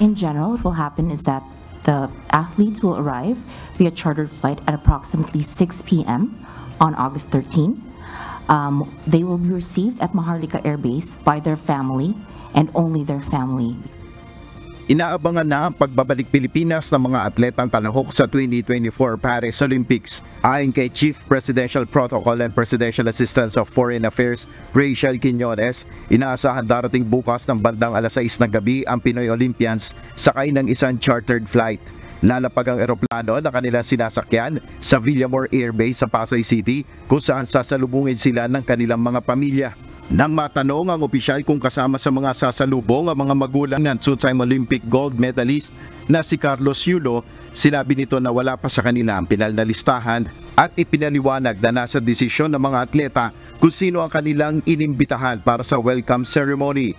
In general, what will happen is that the athletes will arrive via chartered flight at approximately 6 p.m. on August 13. They will be received at Maharlika Air Base by their family and only their family. Inaabangan na ang pagbabalik Pilipinas ng mga atletang talahok sa 2024 Paris Olympics. Ayon kay Chief Presidential Protocol and Presidential Assistant of Foreign Affairs, Rachel Quiñones, inaasahan darating bukas ng bandang alas 6 ng gabi ang Pinoy Olympians sakay ng isang chartered flight. Lalapag ang eroplano na kanilang sinasakyan sa Villamor Air Base sa Pasay City kung saan sasalubungin sila ng kanilang mga pamilya. Nang matanong ang opisyal kung kasama sa mga sasalubong ang mga magulang ng two-time Olympic gold medalist na si Carlos Yulo, sinabi nito na wala pa sa kanila ang pinal na listahan at ipinaliwanag na nasa desisyon ng mga atleta kung sino ang kanilang inimbitahan para sa welcome ceremony.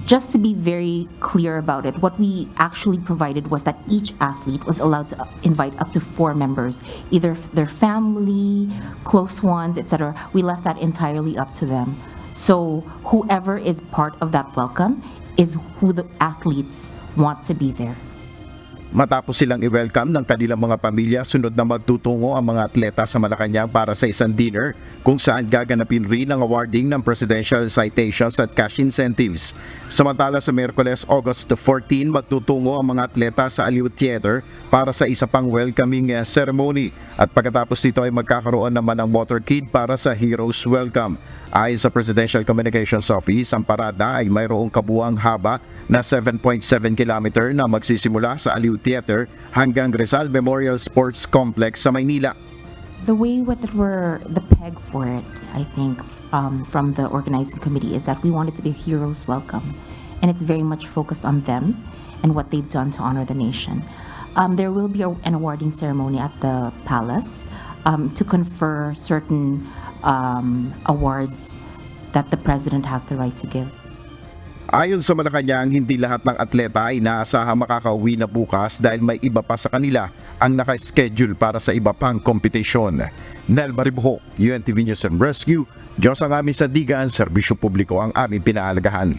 Just to be very clear about it, what we actually provided was that each athlete was allowed to invite up to 4 members, either their family, close ones, etc. We left that entirely up to them. So whoever is part of that welcome is who the athletes want to be there. Matapos silang i-welcome ng kanilang mga pamilya, sunod na magtutungo ang mga atleta sa Malacanang para sa isang dinner kung saan gaganapin rin ang awarding ng presidential citations at cash incentives. Samantala sa Miyerkules, August 14, magtutungo ang mga atleta sa Aliw Theater para sa isa pang welcoming ceremony at pagkatapos nito ay magkakaroon naman ng motorcade para sa Heroes Welcome. Ayon sa Presidential Communications Office, ang parada ay mayroong kabuuang haba na 7.7 km na magsisimula sa Aliw Theater hanggang Rizal Memorial Sports Complex sa Maynila. The way the peg for it, I think, from the organizing committee is that we want it to be a hero's welcome, and it's very much focused on them and what they've done to honor the nation. There will be an awarding ceremony at the palace to confer certain awards that the president has the right to give. Ayon sa Malacanang, hindi lahat ng atleta ay inaasahang makakauwi na bukas dahil may iba pa sa kanila ang naka-schedule para sa iba pang kompetisyon. Nel Maribuho, UNTV News and Rescue, Diyos ang aming sandigan, serbisyo publiko ang aming pinaalagahan.